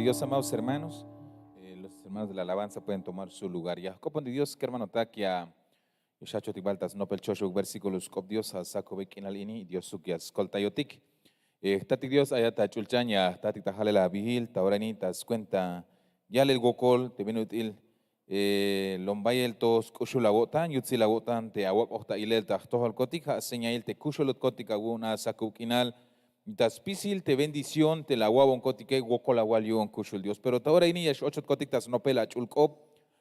de Dios, amados hermanos, los hermanos de la alabanza pueden tomar su lugar. Ya, copan de Dios, que hermano takia, Yoshacho tibaltas, no pelchocho, versículos, cop Dios, a saco bequinalini, Dios sukias, coltayotic. Tati Dios, ayata chulchaña, tati tajale la vigil, taurani, tas cuenta, ya el gokol, te viene útil, lombayel tos, kushu la botan, yutsi la botan, te awak okta ilel, tahtohol kotika, señail, te kushu lot kotika, una sakukinal, taspisil te bendición te la guabon kotike woko la walion kushul Dios pero ahora ini ya ocho kotiktas no pela chulkop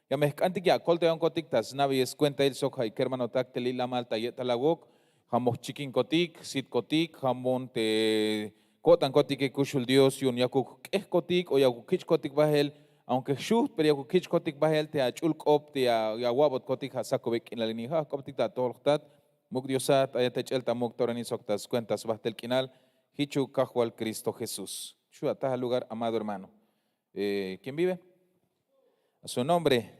ya mezcantik ya kolte on kotiktas navi es cuenta el soja y kermano tak te lila malta yeta la wok hamos chikin kotik sit kotik hamon te kotan kotike kushul Dios yun yakuk es kotik o yakuk kich kotik bahel aunque shu pero yakuk kich kotik bahel te a chulkop te ya wabot kotik hasakobek in la linija kotik ta toltat muk diosat ayate chelta muk torani soktas cuentas bastel kinal Hichu Cajual Cristo Jesús. Shua, estás al lugar, amado hermano. ¿Quién vive? A su nombre.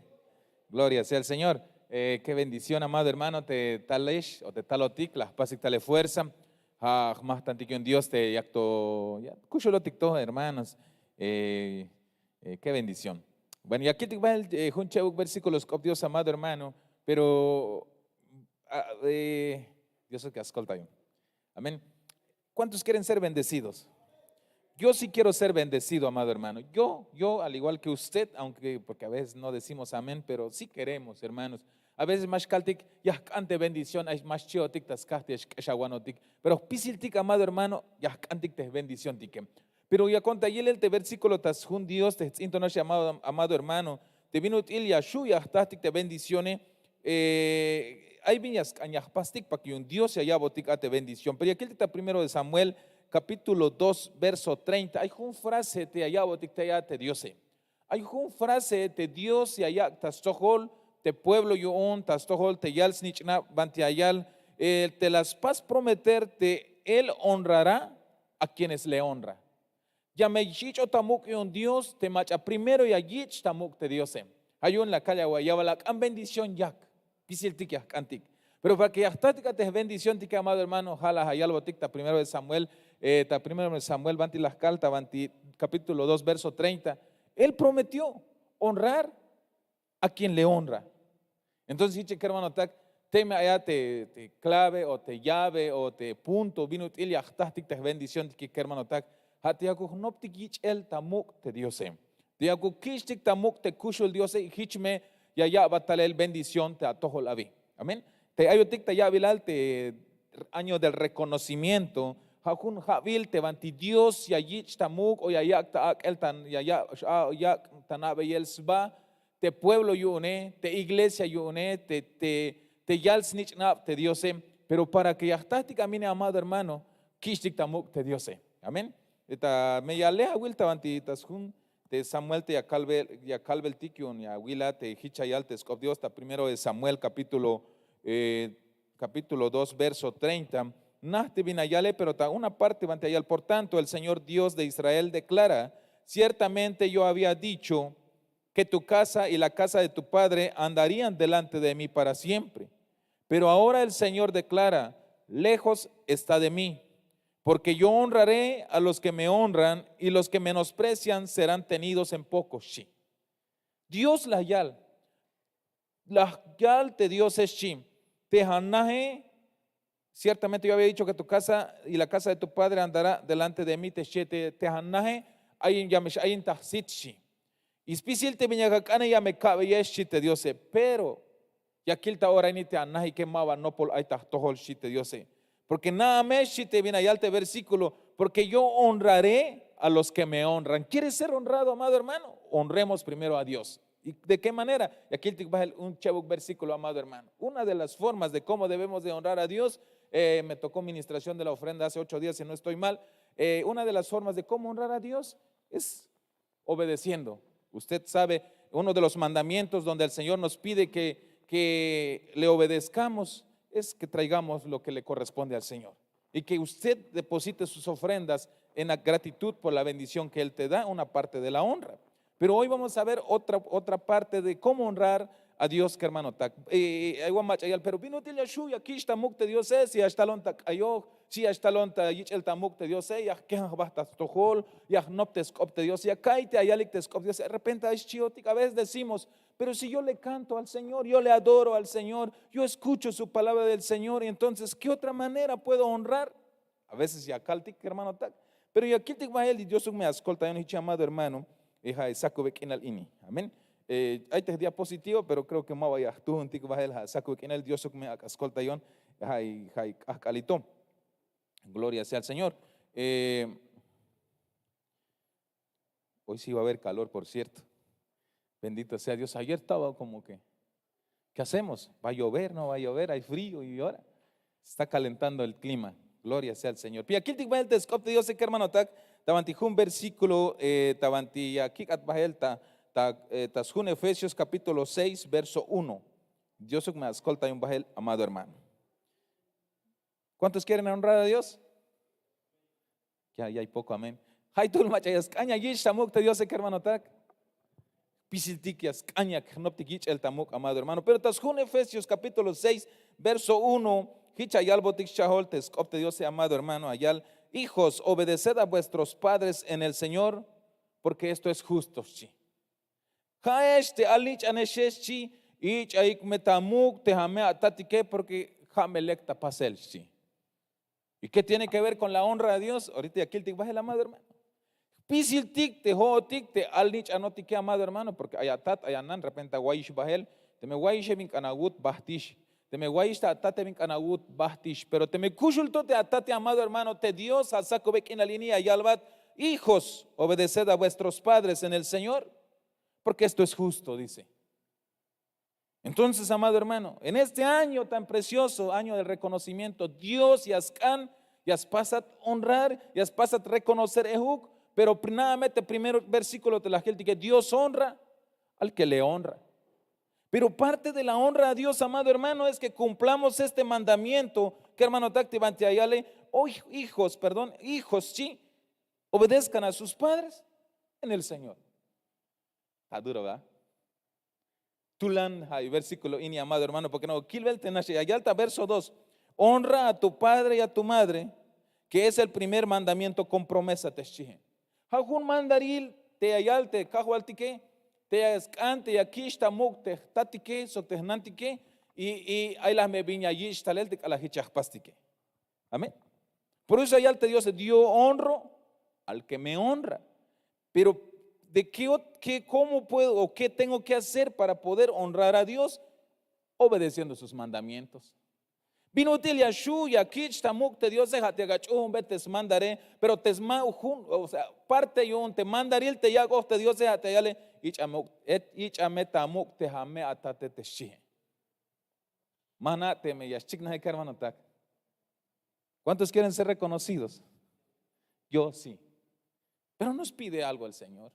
Gloria sea el Señor. Qué bendición, amado hermano. Te talesh o te talotic, las paz y tale fuerza. Más tantico en Dios te acto. Cucholotic todos, hermanos. Qué bendición. Bueno, y aquí te va el junchebuk versículos con Dios, amado hermano. Pero Dios es que ascolta yo. Amén. ¿Cuántos quieren ser bendecidos? Yo sí quiero ser bendecido, amado hermano. Yo, al igual que usted, aunque porque a veces no decimos amén, pero sí queremos, hermanos. A veces más caltic, ya cante bendición, hay más chiotic, tascate, shaguanotic. Pero pisiltic, amado hermano, ya cantic te bendición, tique. Pero ya conta y el versículo tas jun Dios, te intonos amado hermano, te vino util ya shu ya tastic te bendiciones. Hay viñas pastic para que un Dios se haya botica te bendición. Pero aquí está primero de Samuel, capítulo 2, verso 30. Hay una frase te haya botica te Dios. Hay una frase te Dios y allá tastohol te pueblo yo un tastohol te yal snichna bantiayal te las paz prometerte él honrará a quienes le honra. Ya me yicho tamuk y un Dios te macha primero y allí tamuk te Dios. Hay un la calle guayaba la bendición yak. Pero para que ya te bendición, tique amado hermano, jala hayal boticta primero de Samuel, primero de Samuel, vanti las calta, vanti capítulo 2, verso 30. Él prometió honrar a quien le honra. Entonces, dice que hermano, teme allá te clave o te llave o te punto, vino util ya te bendición, tique hermano, hatiaku noptik el tamuk te diose. Diaku kishtik tamuk te kushul diose, hichme. Ya batale el bendición te atojo la vi. Amén. Te ayotic ya vilal te año del reconocimiento. Hakun javil te vanti Dios ya yich tamuk o ya ta el tan ya tanabe y el sba te pueblo yune te iglesia yune te yal snitch nap te Diose. Pero para que ya camine amado hermano kishtik tamuk te Diose. Amén. Esta me ya lea wil tavanti tasjun de Samuel te ya calvel tikion ya wila te hichayal te escop Dios ta primero de Samuel capítulo 2 verso 30 naste vinayale pero ta una parte vantayal por tanto el Señor Dios de Israel declara ciertamente yo había dicho que tu casa y la casa de tu padre andarían delante de mí para siempre pero ahora el Señor declara lejos está de mí porque yo honraré a los que me honran y los que menosprecian serán tenidos en poco. Sí. Dios la yal te Dios es shim. Te hanaje, ciertamente yo había dicho que tu casa y la casa de tu padre andará delante de mí. Te hanaje, hay en tahsit shi. Y especial te viñagacane ya me cabe yeshi te Dios. Pero, ya kilta ahora ni te hanaje que mava no por ahí tahtohol shi te Dios. Porque nada más te viene allá este versículo, porque yo honraré a los que me honran. ¿Quieres ser honrado, amado hermano? Honremos primero a Dios. ¿Y de qué manera? Y aquí te va un chévere versículo, amado hermano. Una de las formas de cómo debemos de honrar a Dios, me tocó ministración de la ofrenda hace 8 días, si no estoy mal. Una de las formas de cómo honrar a Dios es obedeciendo. Usted sabe, uno de los mandamientos donde el Señor nos pide que le obedezcamos es que traigamos lo que le corresponde al Señor y que usted deposite sus ofrendas en la gratitud por la bendición que Él te da, una parte de la honra. Pero hoy vamos a ver otra parte de cómo honrar a Dios, que hermano, tak. Pero vino til Yashu, aquí está mukte Dios es, y hasta lonta ayo, si hasta lonta yichel tamukte Dios es, ya que basta tohol, ya noptes copte Dios, ya caite ayalik tes copte Dios, de repente es chiotic, a veces decimos, pero si yo le canto al Señor, yo le adoro al Señor, yo escucho su palabra del Señor, y entonces, ¿qué otra manera puedo honrar? A veces ya caltic, hermano, tak. Pero ya kiltic va él, y Dios me ascolta, yo no amado hermano, y saco en al ini, amén. Hay te diapositivo, pero creo que más vaya tú un tico va el saco en el Dios me ascolta yon, hay calito. Gloria sea al Señor. Hoy sí va a haber calor, por cierto. Bendito sea Dios. Ayer estaba como que, ¿qué hacemos? ¿Va a llover? ¿No va a llover? Hay frío y ahora está calentando el clima. Gloria sea al Señor. Pi aquí el descopte Dios sé que hermano tak tavanti un versículo tavanti aquí at bajelta Tasjun Efesios capítulo 6 verso 1. Dios me ascolta y un bajel, amado hermano. ¿Cuántos quieren honrar a Dios? Ya hay poco, amén. Hay tú el machayas caña yish tamuk te Dios sé que hermano tak. Pisiltikias caña knoptikich el tamuk, amado hermano. Pero Tasjun Efesios capítulo 6 verso 1. Hichayal botik shahol te escopte Dios sé, amado hermano. Ayal, hijos, obedeced a vuestros padres en el Señor, porque esto es justo. Sí. Este alich anesheshi ich aik metamuk te jame atatike porque jamelecta pasel. Sí. ¿Y qué tiene que ver con la honra de Dios? Ahorita aquí el tic baje la madre hermano. Pisil tic te hotik te alich anotike amado hermano, porque ayatat ayanan repente guayish bajel, te me guayish min kanagut bahtish, te me guayish atate min kanagut bahtish, pero te me kushulto te atate amado hermano, te Dios a saco en la línea yalbat, hijos, obedeced a vuestros padres en el Señor, porque esto es justo, dice. Entonces, amado hermano, en este año tan precioso, año del reconocimiento, Dios y Ascan, y pasat honrar, y pasat reconocer Ehuk, pero primeramente, primero versículo de la gente que Dios honra al que le honra. Pero parte de la honra a Dios, amado hermano, es que cumplamos este mandamiento, que hermano Tactivante Ayale, hijos, sí, obedezcan a sus padres en el Señor. Está duro, ¿verdad? Tulan, versículo ini, amado hermano, porque no, Kilbel Tenashi, Ayalta, verso 2, honra a tu padre y a tu madre, que es el primer mandamiento con promesa, Teshihen. Hajun mandaril, te ayalte, kahualtique, te escante, yakishta mukte, tatike, sotehnantike, y ahí las me viña yish talel a la hichachpastique. Amén. Por eso ayalte Dios dio honro al que me honra, pero de cómo puedo o qué tengo que hacer para poder honrar a Dios, obedeciendo sus mandamientos. Vino til Yashu y aquí tamuk te Dios deja te agachun betes mandaré, pero te o sea, parte yo te mandaril te yago te Dios deja te yale ich ametamuk te jame atate te shi. Manate me yashikna de hermano tak. ¿Cuántos quieren ser reconocidos? Yo sí. Pero nos pide algo el Señor.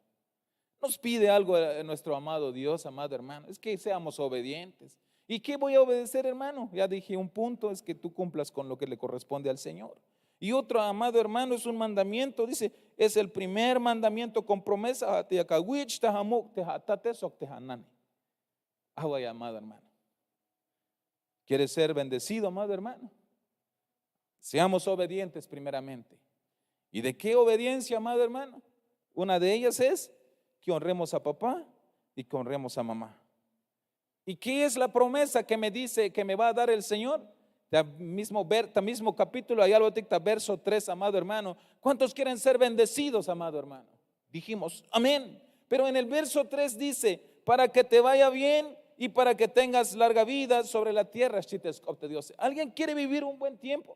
Nos pide algo nuestro amado Dios, amado hermano, es que seamos obedientes. ¿Y qué voy a obedecer, hermano? Ya dije, un punto es que tú cumplas con lo que le corresponde al Señor. Y otro, amado hermano, es un mandamiento, dice, es el primer mandamiento con promesa. Amado hermano. ¿Quieres ser bendecido, amado hermano? Seamos obedientes primeramente. ¿Y de qué obediencia, amado hermano? Una de ellas es que honremos a papá y que honremos a mamá. ¿Y qué es la promesa que me dice que me va a dar el Señor? Mismo capítulo, allá lo dicta verso 3, amado hermano. ¿Cuántos quieren ser bendecidos, amado hermano? Dijimos, amén. Pero en el verso 3 dice, para que te vaya bien y para que tengas larga vida sobre la tierra, Dios. ¿Alguien quiere vivir un buen tiempo?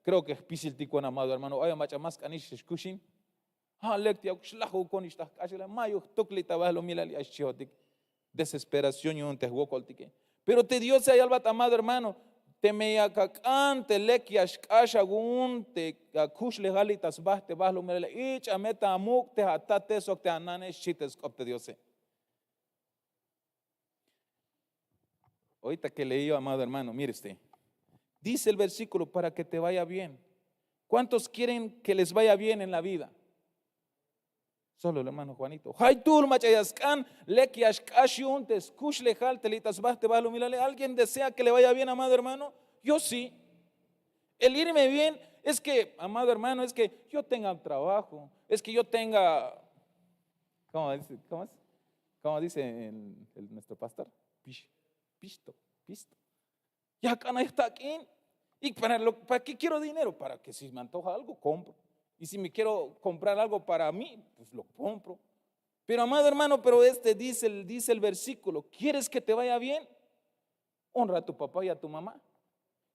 Creo que es pisil tico, amado hermano. Hay macha más canish escuchin. Desesperación y un tehuocoltique. Pero te Dios se albat, amado hermano. Te me acacante lekiash kashagun te kush legalitas baste bahlo milale. Ich ameta amuk te hatate sok te anane shites opte Dios. Ahorita que leí, amado hermano, mire usted. Dice el versículo para que te vaya bien. ¿Cuántos quieren que les vaya bien en la vida? Solo el hermano Juanito. Haytul machayascan, lekiashkashiuntes, kushlejal, telitas baste balo milale. ¿Alguien desea que le vaya bien, amado hermano? Yo sí. El irme bien es que, amado hermano, es que yo tenga trabajo, es que yo tenga, ¿cómo dice? ¿Cómo dice nuestro pastor? Pisto. Ya acá no está aquí. ¿Y para qué quiero dinero? Para que si me antoja algo, compro. Y si me quiero comprar algo para mí, pues lo compro. Pero amado hermano, pero dice el versículo, ¿quieres que te vaya bien? Honra a tu papá y a tu mamá.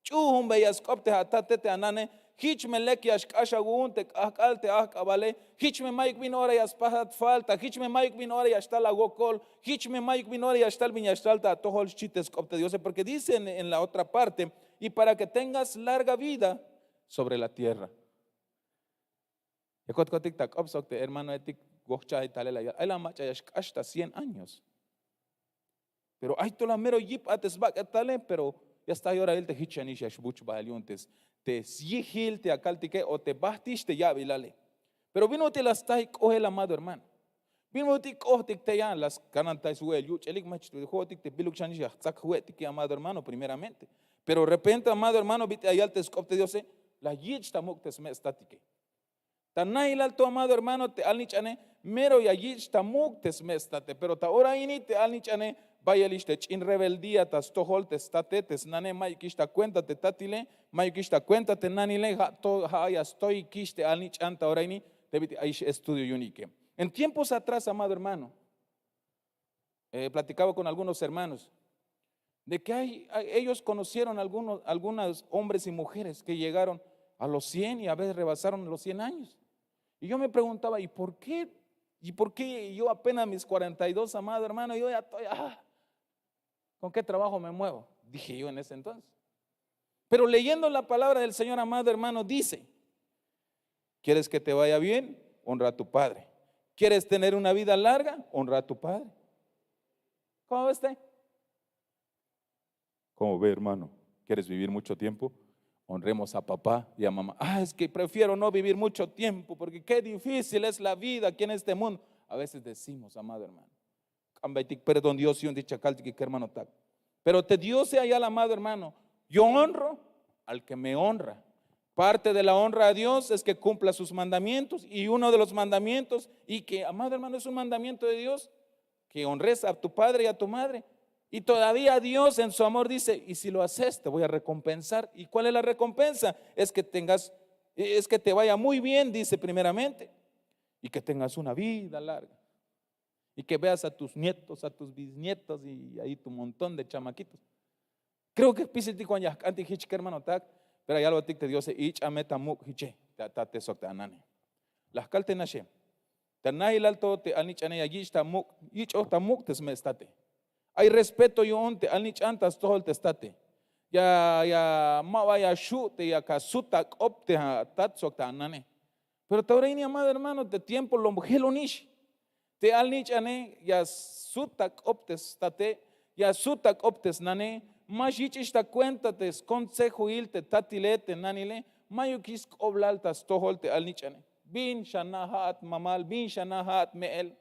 Chuhum beyas kopte hatate anane, hich me leki ashkashagun te akalte akabale, hich me maik binora yas pahat falta, hich me maik binora yas tal agokol, hich me maik binora yas tal viñastalta tohol chites kopte Dios, porque dice en la otra parte, y para que tengas larga vida sobre la tierra. Hermano etik gocha y talela, hay la macha hasta 100 años. Pero hay tola mero yip ates bak etale, pero ya está ahora el te hichanish ashbuch baaliuntes, te sihil te akaltike o te bastish te yabilale. Pero vino te las tai coge el amado hermano. Vino te coge te ya las canantais huel yuch elik mach te jotik te biluk chanish tzak huetik amado hermano primeramente. Pero de repente amado hermano vite ayal te scopte Dios la yich tamuk te sme statike. Tanay alto amado hermano te alnichane mero ya yich tamuk te sme state, pero ta ora ini te alnichane Bayalistech in rebeldía tas tohol te statetes nane maikista cuenta te tatile maikista cuenta te nanile ya estoy kiste alnich anta oraini debit aish estudio unique. En tiempos atrás, amado hermano, platicaba con algunos hermanos de que ellos conocieron algunos hombres y mujeres que llegaron a los 100 y a veces rebasaron los 100 años. Y yo me preguntaba, ¿y por qué? ¿Y por qué yo apenas mis 42, amado hermano, yo ya estoy, ¿con qué trabajo me muevo? Dije yo en ese entonces. Pero leyendo la palabra del Señor, amado hermano, dice, ¿quieres que te vaya bien? Honra a tu padre. ¿Quieres tener una vida larga? Honra a tu padre. ¿Cómo ve usted? ¿Cómo ve, hermano? ¿Quieres vivir mucho tiempo? Honremos a papá y a mamá. Es que prefiero no vivir mucho tiempo porque qué difícil es la vida aquí en este mundo. A veces decimos, amado hermano, perdón Dios y un dichacal que hermano tal. Pero te Dios sea ya el amado hermano. Yo honro al que me honra. Parte de la honra a Dios es que cumpla sus mandamientos, y uno de los mandamientos, y que, amado hermano, es un mandamiento de Dios, que honres a tu padre y a tu madre. Y todavía Dios en su amor dice, y si lo haces te voy a recompensar. ¿Y cuál es la recompensa? Es que te vaya muy bien, dice primeramente, y que tengas una vida larga. Y que veas a tus nietos, a tus bisnietos y ahí tu montón de chamaquitos. Creo que pisiti con ya anti hich hermano tak, pero ya lo tik te Dios ich ameta muk hiche, te sokta anane. Las calte nashe. Tanay el alto te alnich ane ya yish tamuk, ich o tamuk te smestate. Hay respeto yo onte alnich antas todo el testate. Ya ma ya shute ya kasuta opte tat sokta anane. Pero taureini amado hermano, de tiempo lo helonish. Te alnich ane ya sutak optes tate, ya sutak optes nane, majichis ta cuenta te consejo ilte tatilete nanile, mayukis oblaltas toholte alnich ane. Bin shanahat mamal, bin shanahat meel.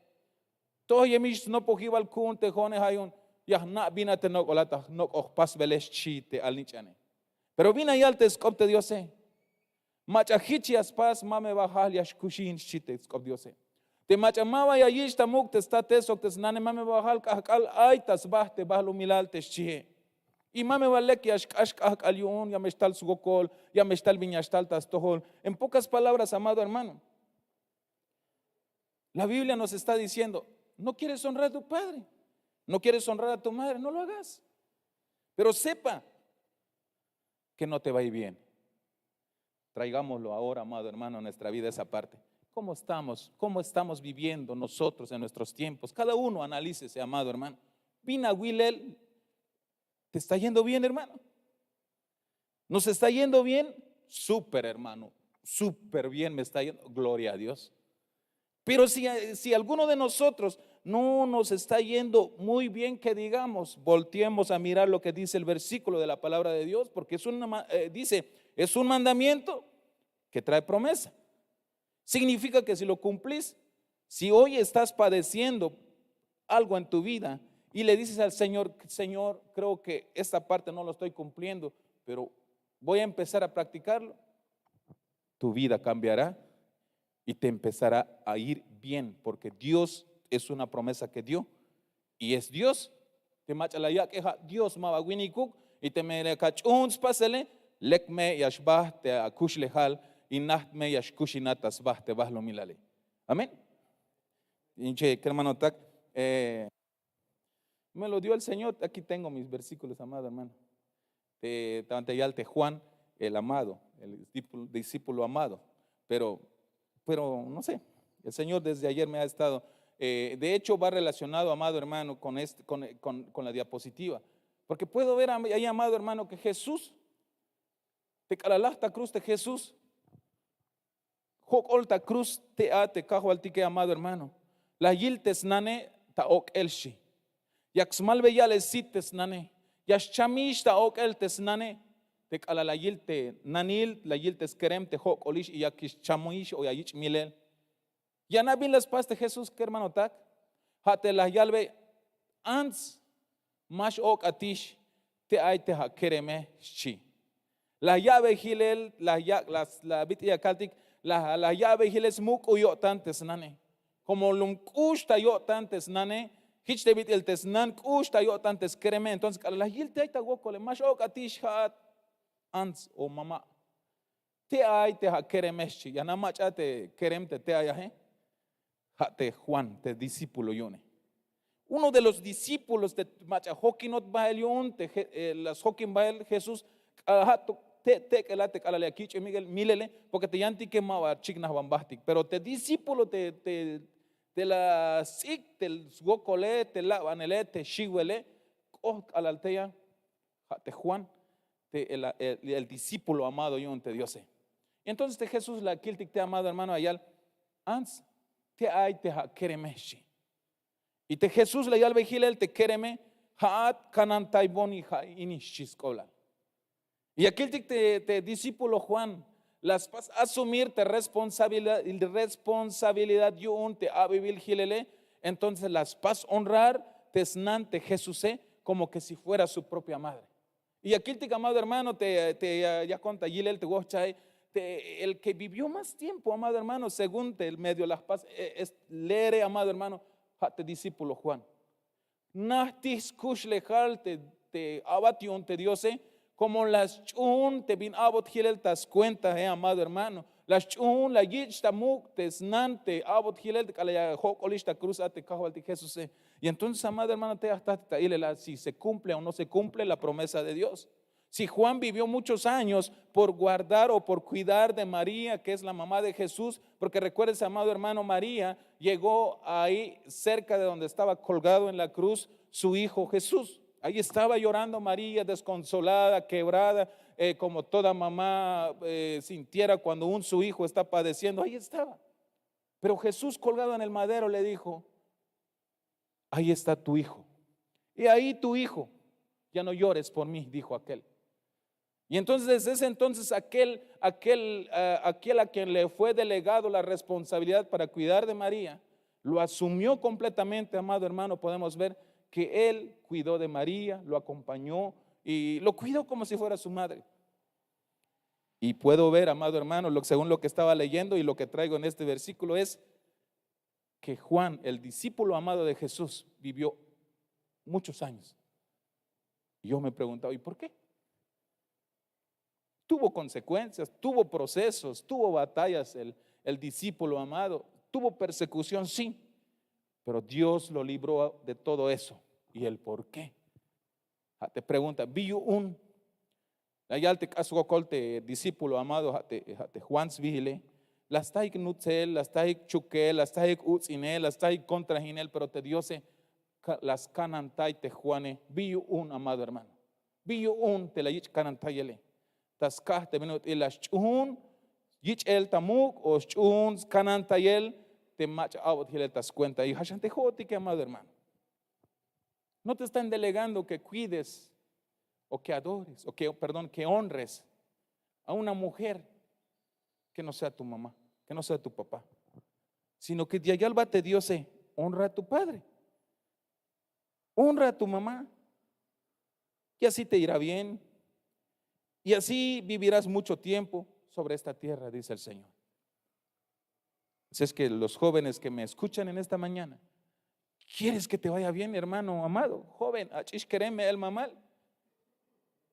Todo yemish no pojival kun te jone hayun, ya na binate no olata no pas veles chite alnich ane. Pero vina yalte skopte Diose. Machahichias pas mame bajal yashkushin chite skop Diose. Te machamaba ya yishta mukte state soktes nane mame bajal kahkal aitas bahte bahlu milal teschihe. Y mame valek yashkashkak aliun ya mestal sugokol, ya mestal viñastal tas tohol. En pocas palabras, amado hermano, la Biblia nos está diciendo, no quieres honrar a tu padre, no quieres honrar a tu madre, no lo hagas. Pero sepa que no te va a ir bien. Traigámoslo ahora, amado hermano, a nuestra vida esa parte. ¿Cómo estamos viviendo nosotros en nuestros tiempos? Cada uno analícese, amado hermano. Vina Willel, ¿te está yendo bien, hermano? ¿Nos está yendo bien? Súper, hermano, súper bien me está yendo, gloria a Dios. Pero si alguno de nosotros no nos está yendo muy bien, que digamos, volteemos a mirar lo que dice el versículo de la palabra de Dios, porque dice, es un mandamiento que trae promesa. Significa que si lo cumplís, Si hoy estás padeciendo algo en tu vida y le dices al Señor, Señor, creo que esta parte no lo estoy cumpliendo, pero voy a empezar a practicarlo, tu vida cambiará y te empezará a ir bien, porque Dios es una promesa que dio y es Dios. Te machala ya que Dios ma winikuk y te me cachuns pasele lek me yashbah te akush lehal y naht me yashkushinatas bah te bahlo milale. Amén. Inche, hermano tak, me lo dio el Señor. Aquí tengo mis versículos, amado hermano. Te Juan, el amado, el discípulo amado. Pero no sé, el Señor desde ayer me ha estado, de hecho va relacionado, amado hermano, con la diapositiva. Porque puedo ver ahí, amado hermano, que Jesús, te calalasta cruz de Jesús, jok olta cruz te ate cajo altique, amado hermano. La yiltes nane ta ok elshi. Yaksmal beyales sites nane. Yashchamish ta ok eltes nane. Te cala la yilte nanil, la yiltes kerem te jok olish y yakish chamoish o yayich milel. Ya no bien las paz de Jesús, que hermano tak. Hate la yalbe ans mash ok atish te aite ha kereme shi. La llave hilel, la bitia kaltik, la llave hiles muk uyo tantes nane. Como lunkush ta yo tantes nane, hich de bit el tesnan kush ta yo tantes kereme. Entonces, la yilte aita wokole mash ok atish hat ans o mamá. Te aite ha kereme shi. Ya na machate kerem te ayahe. Te Juan, te discípulo yone. Uno de los discípulos de Macha Jokinot Baelion, las Jokin Bael Jesús, te calale aquí, Miguel, milele, porque te yanti quemaba chignas bambastic, pero te discípulo te la sig, te gokole, te la banele, te shiwele, oh alaltea, te Juan, el discípulo amado yon te diose. Y entonces te Jesús la kiltik te amado hermano ayal, ans te ay te ha keremeshi. Y te Jesús le yal vejilel te kereme haat kanan taiboni ha inishiskola. Y aquel te discípulo Juan las pas asumir te responsabilidad yo te abivil gilele, entonces las pas honrar te snante Jesús como que si fuera su propia madre. Y aquel te amado hermano ya conta gilel te gochai. El que vivió más tiempo, amado hermano, según el medio las paz, es leer, amado hermano, te discípulo Juan. Nahtis kush lejal te abation te diose, como las chun te bin abot hilel tas cuenta, amado hermano. Las chun la yich tamuk te snante abot hilel te calaya hok olista cruz ate cajo al Jesús. Y entonces, amado hermano, te hasta si se cumple o no se cumple la promesa de Dios. Si Juan vivió muchos años por guardar o por cuidar de María, que es la mamá de Jesús, porque recuérdese, amado hermano, María llegó ahí cerca de donde estaba colgado en la cruz su hijo Jesús. Ahí estaba llorando María, desconsolada, quebrada, como toda mamá sintiera cuando su hijo está padeciendo. Ahí estaba. Pero Jesús colgado en el madero le dijo, ahí está tu hijo. Y ahí tu hijo, ya no llores por mí, dijo aquel. Y entonces desde ese entonces aquel a quien le fue delegado la responsabilidad para cuidar de María, lo asumió completamente, amado hermano. Podemos ver que él cuidó de María, lo acompañó y lo cuidó como si fuera su madre. Y puedo ver, amado hermano, según lo que estaba leyendo y lo que traigo en este versículo es que Juan, el discípulo amado de Jesús, vivió muchos años. Y yo me preguntaba, ¿y por qué? Tuvo consecuencias, tuvo procesos, tuvo batallas el discípulo amado, tuvo persecución, sí, pero Dios lo libró de todo eso. ¿Y el por qué? Te pregunta, ¿vi un? Allá te caso colte discípulo amado, te Juan's vigile, las taik nutzel, las taik chuquel, las taik utzinel, las taik contra ginel, pero te diose las canantai te Juane, vi un, amado hermano, vi un te la yich canantayele. Taskah te minut ilas chun yich el tamuk o chun canantayel te mach out hilel tas cuenta y hashan te joti que, amado hermano, no te están delegando que cuides o que adores o que honres a una mujer que no sea tu mamá, que no sea tu papá, sino que de allá al bate Dios honra a tu padre, honra a tu mamá, y así te irá bien, y así vivirás mucho tiempo sobre esta tierra, dice el Señor. Así es que los jóvenes que me escuchan en esta mañana, ¿quieres que te vaya bien, hermano amado? Joven, achish quereme el mamal.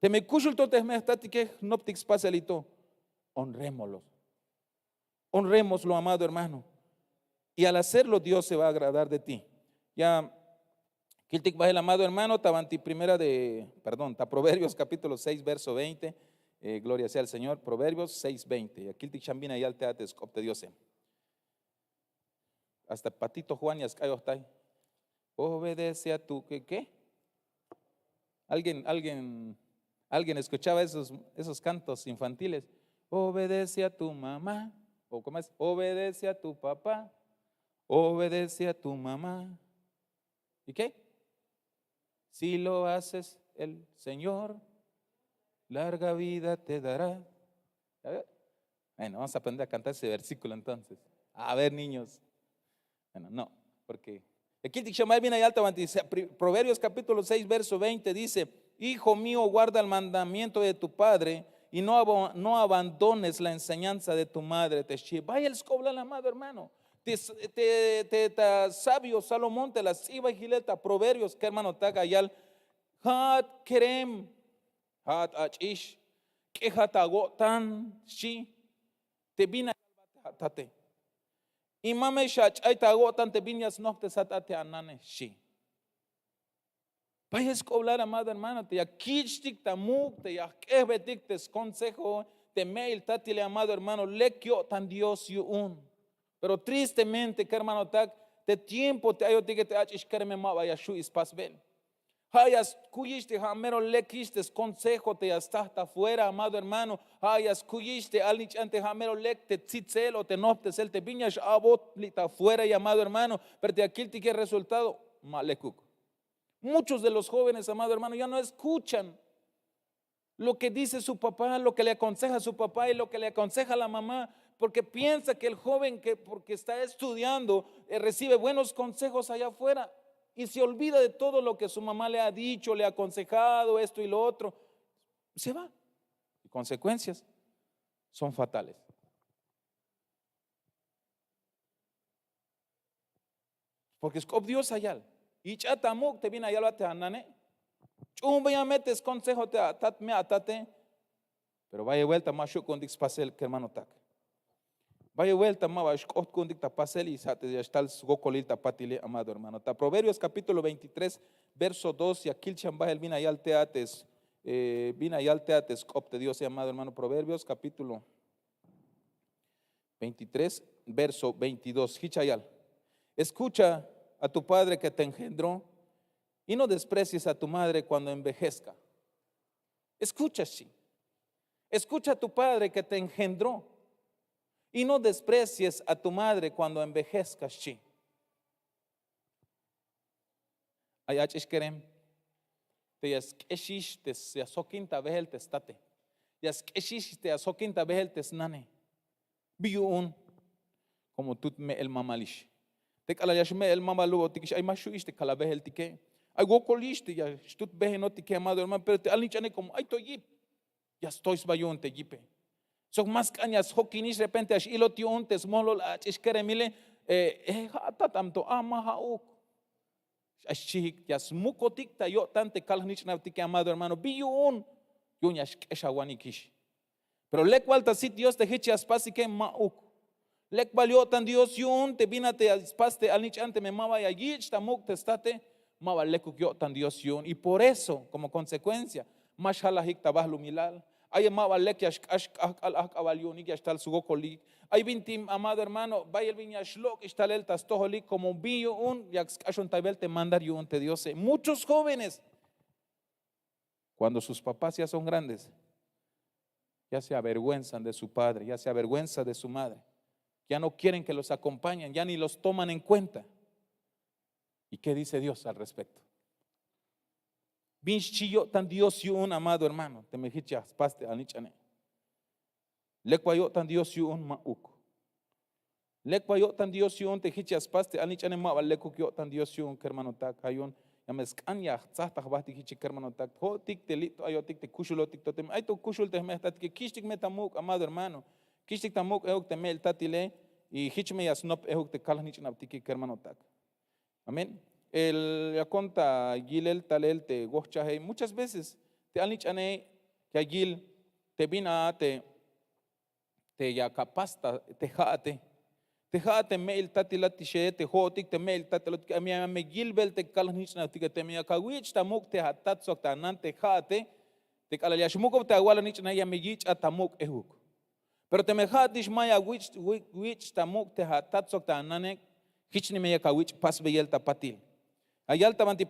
Te me cushulto te me que no te paselito. Honrémoslo. Honrémoslo, amado hermano. Y al hacerlo, Dios se va a agradar de ti. Ya, Kiltik va el amado hermano, tabanti primera ta Proverbios capítulo 6, verso 20. Gloria sea al Señor. Proverbios 6, 20. Y aquí Kiltik chambina y al teates copte Dios. Hasta Patito Juan y Ascayostay. Obedece a tu, ¿qué? Alguien escuchaba esos cantos infantiles. Obedece a tu mamá. ¿O cómo es? Obedece a tu papá. Obedece a tu mamá. ¿Y qué? Si lo haces, el Señor larga vida te dará. Bueno, vamos a aprender a cantar ese versículo entonces. A ver, niños. Bueno, no, porque aquí viene alta, Proverbios capítulo 6, verso 20 dice: Hijo mío, guarda el mandamiento de tu padre y no abandones la enseñanza de tu madre. Vaya el escobla, amado hermano. Sabio Salomón te las iba y gileta. Proverbios, que hermano taga yal. Hat kerem, hat achish, que hat agotan, shi, te vina tate. Y mame shach ay agotan te viñas no te satate anane shi. Vaya a escoblar, amado hermano, te ya kichtik tamuk, te ya kebetik te consejo, te mail tatile, amado hermano, lekio tan Dios un. Pero tristemente, que hermano tak, te tiempo te ayo te ach ishkerme ma vaya shu ispas vel. Hayas cuyiste hamero lekiste consejo te hasta afuera, amado hermano. Hayas cuyiste alnich ante hamero lek te tzitzel o te noptes el te viñas abot lita afuera, y amado hermano, pero te aquí te que resultado malekuk. Muchos de los jóvenes, amado hermano, ya no escuchan lo que dice su papá, lo que le aconseja su papá y lo que le aconseja la mamá, porque piensa que el joven que porque está estudiando recibe buenos consejos allá afuera y se olvida de todo lo que su mamá le ha dicho, le ha aconsejado, esto y lo otro. Se va. Y consecuencias son fatales. Porque es Dios allá. Y chatamuk te viene allá lo te anane. Chumba metes consejo te atat me atate. Pero vaya vuelta más yo con dix pasel que hermano tac. Vaya vuelta más con dix pasel y sate ya está el gocolil tapatile, amado hermano. Ta Proverbios capítulo 23 verso 2 y aquí el chamba el vina y al teates opte Dios, amado hermano. Proverbios capítulo 23 verso 22. Hichayal. Escucha a tu padre que te engendró y no desprecies a tu madre cuando envejezca. Escucha, sí. Escucha a tu padre que te engendró y no desprecies a tu madre cuando envejezcas, sí. Ayach querem te yaskeshish te yasokinta behel testate. Yaskeshish te yasokinta behel tesnane. Biun como tut me el mamalish. Te kalayashme el mamaluo tikish ay mashuish te kalabehel tike. Ay gokolish te ya stut beheno tike, amado hermano, pero te alnichane como ay toyip. Ya estoy bayun te yipe. Son más cañas hokinish repente ash ilotio te smolo la ishkeremile hatatamto amahauk. Ashik ya smukotik ta yo tante kalnich na tike, amado hermano, biun yuñash keshawanikish. Pero le cualta si Dios te hichas pasi que mauk. Lek valió tan Dios yun te vinate aspaste alnich ante me mava ya yich tamuk te estate mava lekuk yo tan Dios yun. Y por eso, como consecuencia, mashalahik tabahlu milal. Ay mava lek yash al akavalyon y yash tal sugokoli. Ay vintim, amado hermano, vaya el viñash lok ishtal el tastoholik como bio un yak ashon tabel te mandar yun te Dios. Muchos jóvenes, cuando sus papás ya son grandes, ya se avergüenzan de su padre, ya se avergüenza de su madre. Ya no quieren que los acompañen, ya ni los toman en cuenta. ¿Y qué dice Dios al respecto? Binchillo tan Dios y un, amado hermano, te me hichas paste al nichane. Le cuayo tan Dios y un mauk. Lekwa yo tan Dios yun te hichas paste anich anema valeko yo tan Dios yun hermano tak hayon ya meskan ya tzahta bahti hichi hermano tak ho tik te lito ayo tik te kushulo tik totem ay to kushul te mehtat que kishtik metamuk amado hermano kishtik tamuk euk te mel tatile y hichme ya snop euk te kalnich naptiki hermano tak. Amén. El ya conta gilel talel te gochahe muchas veces te anich ane que agil te vina te ya capasta te jate te jate mail tatilati she te hotik te mail tatilot que me gilbel te kalnich na te me kawich tamuk te hatat sok ta nan te jate te kalaliash mukov te agwala nich na ya me gich atamuk ehuk pero te me jatish maya wich tamuk te hatat sok ta nanek hich ni me kawich pas beyel tapatil ayal tamanti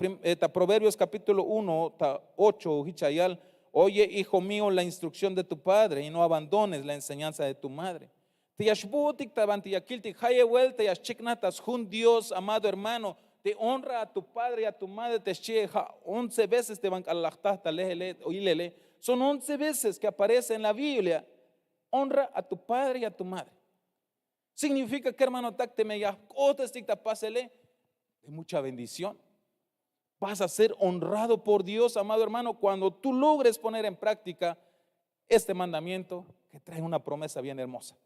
Proverbios capítulo 1 ta 8 hichayal. Oye, hijo mío, la instrucción de tu padre y no abandones la enseñanza de tu madre. Te yashbutik tabanti yakiltik haye vuelta yashchiknatas jun Dios, amado hermano, te honra a tu padre y a tu madre, te sheja 11 veces te van a lehele oilele. Son 11 veces que aparece en la Biblia. Honra a tu padre y a tu madre. Significa que hermano tak te me yahkotes pasele de mucha bendición. Vas a ser honrado por Dios, amado hermano, cuando tú logres poner en práctica este mandamiento que trae una promesa bien hermosa.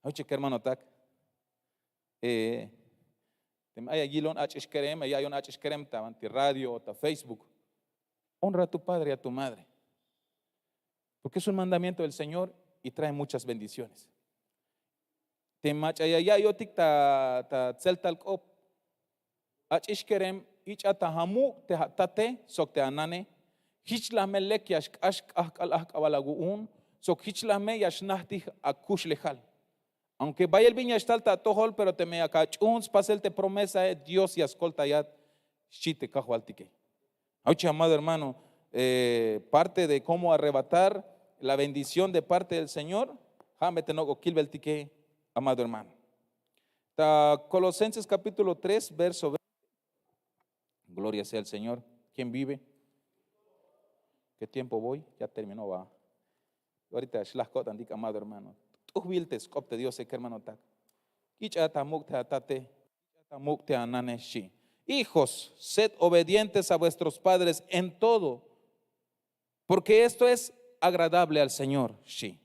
Oye, que hermano tak, hay agilon hachishkerem, hay un hachishkerem, ta radio, ta Facebook. Honra a tu padre y a tu madre, porque es un mandamiento del Señor y trae muchas bendiciones. Te machayaya yotik ta tseltalkop, hachishkerem. Ich atahamu te hatate sok te anane hichlahme lek yash ashk ahkal ahkawalaguun sok hichlahme yashnahti akush lejal. Aunque vaya el viña estalta tohol pero te me akachuns pasel te promesa Dios y ascolta ya shite kahualtike. Auchi amado hermano, parte de cómo arrebatar la bendición de parte del Señor, jamete no kilbeltike, amado hermano. Ta Colosenses capítulo 3 verso 20. Gloria sea el Señor. ¿Quién vive? ¿Qué tiempo voy? Ya terminó, va. Ahorita shlachkot andik, amado hermano. Tú wiltes copte Dios, que hermano tak. Ichatamuk te atate, ichatamuk te ananeshi. Hijos, sed obedientes a vuestros padres en todo, porque esto es agradable al Señor. Sí.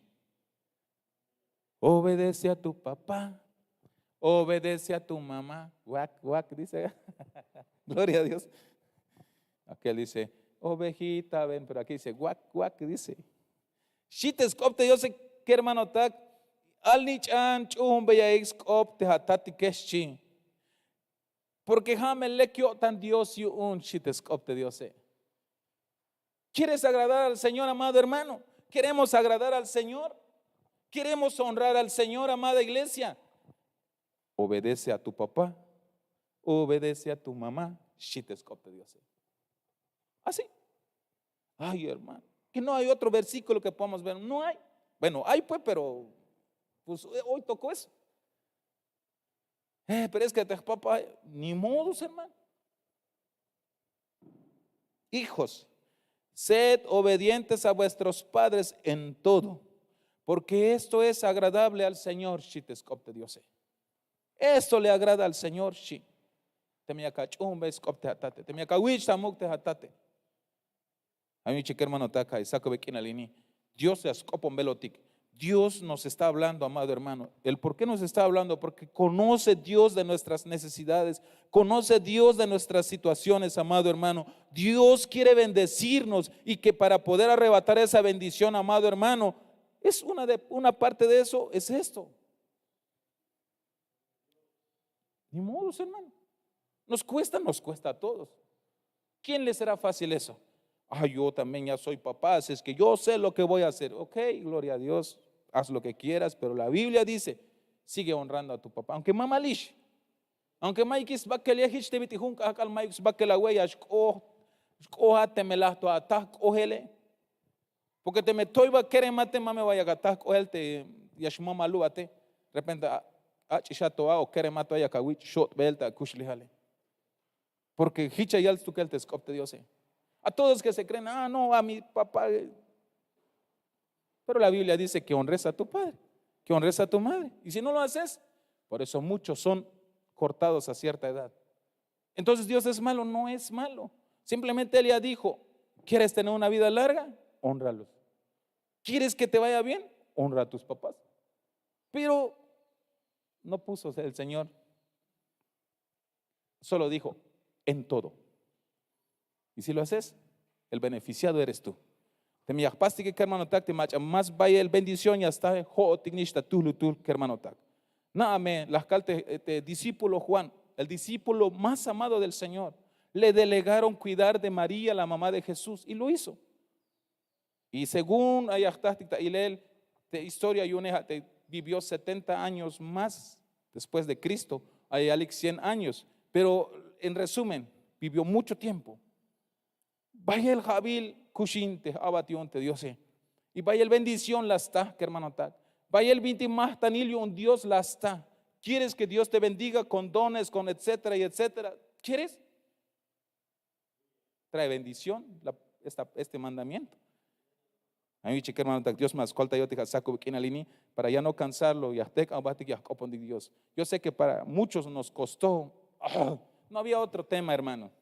Obedece a tu papá, obedece a tu mamá. Guac, guac, dice. Gloria a Dios. Aquel dice, ovejita, ven, pero aquí dice, guac, guac, dice. Shites copte, yo sé que hermano tak, al nichan chum beya ex copte hatati keshi. Porque jame le kyo tan Dios y un shites copte Dios sé. ¿Quieres agradar al Señor, amado hermano? ¿Queremos agradar al Señor? ¿Queremos honrar al Señor, amada iglesia? Obedece a tu papá. Obedece a tu mamá, shitescopte Dios. Así. Ay, hermano, que no hay otro versículo que podamos ver. No hay. Bueno, hay pues, pero pues hoy tocó eso. Pero es que papá, ni modos, hermano. Hijos, sed obedientes a vuestros padres en todo, porque esto es agradable al Señor, shitescopte Dios. Esto le agrada al Señor, shi. Temia kachumbe skopte hatate, temia kawich tamuk te hatate. A mí chique hermano taka, Isaac Bequina Lini. Dios se ascopa belotic. Dios nos está hablando, amado hermano. ¿El por qué nos está hablando? Porque conoce Dios de nuestras necesidades, conoce Dios de nuestras situaciones, amado hermano. Dios quiere bendecirnos y que para poder arrebatar esa bendición, amado hermano, es una parte de eso, es esto. Ni modos, hermano. Nos cuesta a todos. ¿Quién le será fácil eso? Yo también ya soy papá, es que yo sé lo que voy a hacer. Ok, gloria a Dios, haz lo que quieras, pero la Biblia dice, sigue honrando a tu papá. Aunque mamá lish, aunque maikis bakeliahich te bitihun kakal maikis bakelahueya, te me las to atak ohele, porque te me toy bakere mate mame vaya gatak ohelte yashmama luate, de repente achishatoa o kere mato ya kawich shot belta kushlihale. Porque hicha yal tu que el tescopte Dios. A todos que se creen, no, a mi papá. Pero la Biblia dice que honres a tu padre, que honres a tu madre. Y si no lo haces, Por eso muchos son cortados a cierta edad. Entonces, ¿Dios es malo? No es malo. Simplemente Él ya dijo, ¿quieres tener una vida larga? Hónralos. ¿Quieres que te vaya bien? Honra a tus papás. Pero no puso el Señor, solo dijo, en todo. Y si lo haces, el beneficiado eres tú. Te me yajpasti que hermano tak, te más vaya el bendición y hasta jo tignista tú que hermano tak. Nada me las calte discípulo Juan, el discípulo más amado del Señor, le delegaron cuidar de María, la mamá de Jesús, y lo hizo. Y según él, de historia vivió 70 años más después de Cristo, hay 100 años, pero en resumen, vivió mucho tiempo. Vaya el Jabil Kushinte, abationte Dios, y vaya el bendición la está, que hermano tal. Vaya el más tanilio, un Dios la está. ¿Quieres que Dios te bendiga con dones, con etcétera y etcétera? ¿Quieres? Trae bendición este mandamiento. A mí, chica hermano, Dios me escolta yo te saco para ya no cansarlo y Dios. Yo sé que para muchos nos costó, no había otro tema, hermano,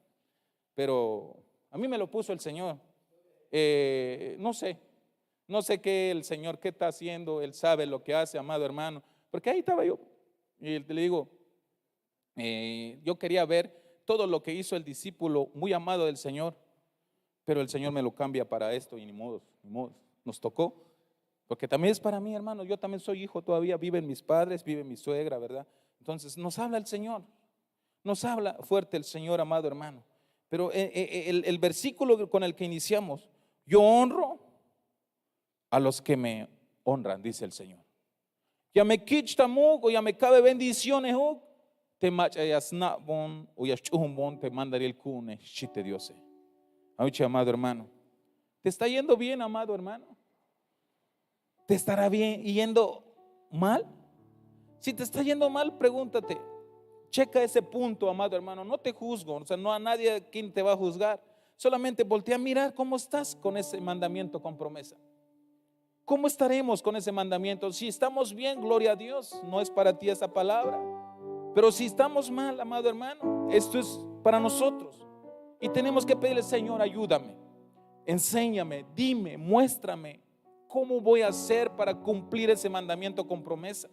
pero a mí me lo puso el Señor. No sé qué el Señor, qué está haciendo, Él sabe lo que hace, amado hermano, porque ahí estaba yo y le digo, yo quería ver todo lo que hizo el discípulo muy amado del Señor, pero el Señor me lo cambia para esto y ni modo, nos tocó, porque también es para mí, hermano. Yo también soy hijo todavía, viven mis padres, vive mi suegra, ¿verdad? Entonces nos habla el Señor, nos habla fuerte el Señor, amado hermano. Pero el versículo con el que iniciamos, yo honro a los que me honran, dice el Señor. Ya me quichtamuk o ya me cabe bendiciones, te machayas nabon o ya chumbon te mandaría el cune, chite Dios. Amado hermano, ¿te está yendo bien, amado hermano? ¿Te estará bien yendo mal? Si te está yendo mal, pregúntate, checa ese punto, amado hermano. No te juzgo, o sea, no a nadie quien te va a juzgar. Solamente voltea a mirar cómo estás con ese mandamiento con promesa. ¿Cómo estaremos con ese mandamiento? Si estamos bien, gloria a Dios, no es para ti esa palabra. Pero si estamos mal, amado hermano, esto es para nosotros. Y tenemos que pedirle, Señor, ayúdame, enséñame, dime, muéstrame cómo voy a hacer para cumplir ese mandamiento con promesa.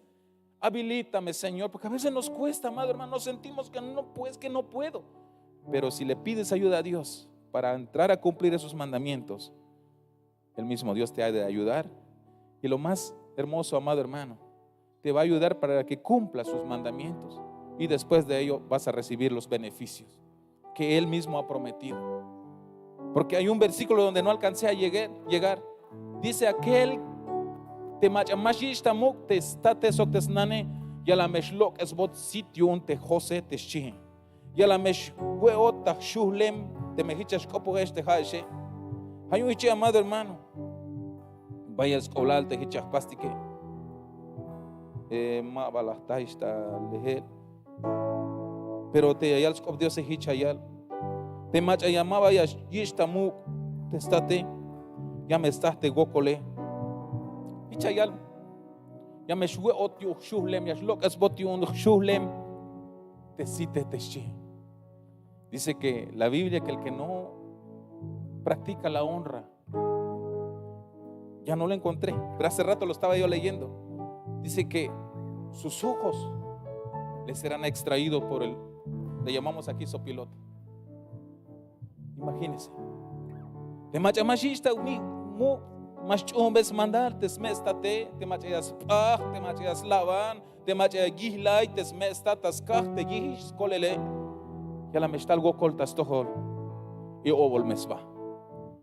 Habilítame, Señor, porque a veces nos cuesta, amado hermano, nos sentimos que no puedo. Pero si le pides ayuda a Dios para entrar a cumplir esos mandamientos, el mismo Dios te ha de ayudar. Y lo más hermoso, amado hermano, te va a ayudar para que cumpla sus mandamientos. Y después de ello vas a recibir los beneficios que Él mismo ha prometido. Porque hay un versículo donde no alcancé a llegar. Dice aquel te machamashishtamuk te state soctesnane ya la meshlok esbot sitio un te jose te shi ya la mesh weot ta shuhlem te mehichas kopo este haishe. Hay un hichi, amado hermano, vaya a escolar te hichas pastique ma balahtaista lehel, pero te ayal skop Dios se hichayal te machayamaba ya yishtamuk te state ya me estás te gokole hichayal ya me shue otio shuhlem ya shlok esbotion shuhlem te site te shi. Dice que la Biblia que el que no practica la honra, ya no lo encontré, pero hace rato lo estaba yo leyendo. Dice que sus ojos le serán extraídos por le llamamos aquí sopilote. Imagínense. Te machamashista mu machumbes mandar te smestate te machayas te machayas lavan te machayas gihlay te smestatas kah te gihis kolele ya la mestal go coltas tohol y obol mesba.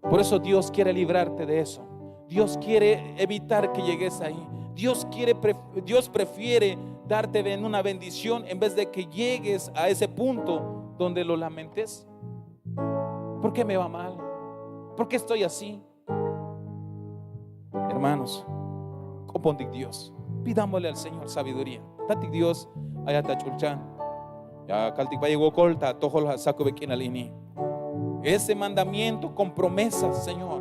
Por eso Dios quiere librarte de eso. Dios quiere evitar que llegues ahí. Dios prefiere darte una bendición en vez de que llegues a ese punto donde lo lamentes. ¿Por qué me va mal? ¿Por qué estoy así? Hermanos, compondik Dios, pidámosle al Señor sabiduría. Tatik Dios, ayata chulchan. Ya kaltik vaya colta, tohol saco bequina lini. Ese mandamiento con promesas, Señor,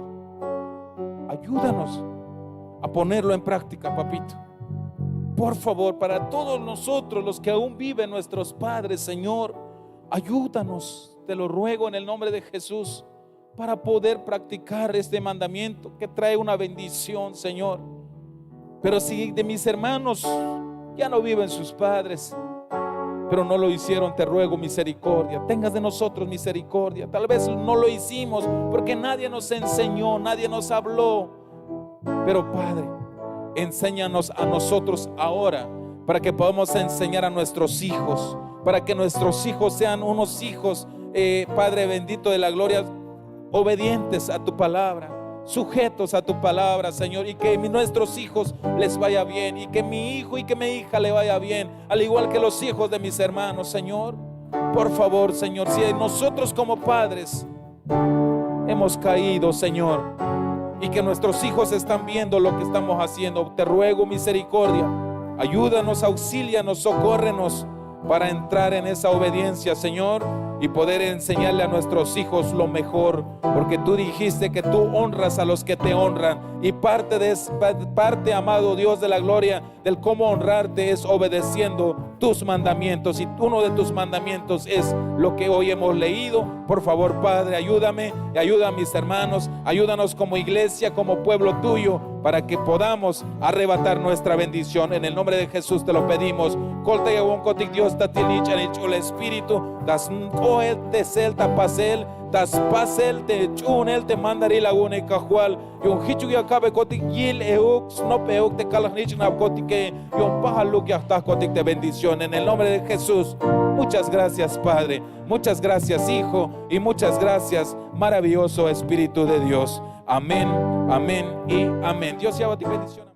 ayúdanos a ponerlo en práctica, papito. Por favor, para todos nosotros los que aún viven nuestros padres, Señor, ayúdanos, te lo ruego en el nombre de Jesús, para poder practicar este mandamiento que trae una bendición, Señor. Pero si de mis hermanos ya no viven sus padres, pero no lo hicieron, te ruego misericordia, tengas de nosotros misericordia. Tal vez no lo hicimos porque nadie nos enseñó, nadie nos habló, pero Padre, enséñanos a nosotros ahora, para que podamos enseñar a nuestros hijos, para que nuestros hijos sean unos hijos, Padre bendito de la gloria, obedientes a tu palabra, sujetos a tu palabra, Señor, y que nuestros hijos les vaya bien, y que mi hijo y que mi hija le vaya bien, al igual que los hijos de mis hermanos, Señor. Por favor, Señor, si nosotros como padres hemos caído, Señor, y que nuestros hijos están viendo lo que estamos haciendo, te ruego misericordia, ayúdanos, auxílianos, socórrenos para entrar en esa obediencia, Señor, y poder enseñarle a nuestros hijos lo mejor, porque tú dijiste que tú honras a los que te honran, y parte, amado Dios de la gloria, del cómo honrarte es obedeciendo tus mandamientos, y uno de tus mandamientos es lo que hoy hemos leído. Por favor, Padre, ayúdame y ayuda a mis hermanos, ayúdanos como iglesia, como pueblo tuyo, para que podamos arrebatar nuestra bendición. En el nombre de Jesús te lo pedimos. Dios el Espíritu, das oel te sel tapasel, das pasel te chunel te mandari lagune cajual, yon hichu ya cabe cotic yil euk snop euk te calanich na cotique, yon pajaluk ya está cotic de bendición. En el nombre de Jesús, muchas gracias, Padre, muchas gracias, Hijo, y muchas gracias, maravilloso Espíritu de Dios. Amén, amén y amén. Dios sea tu bendición.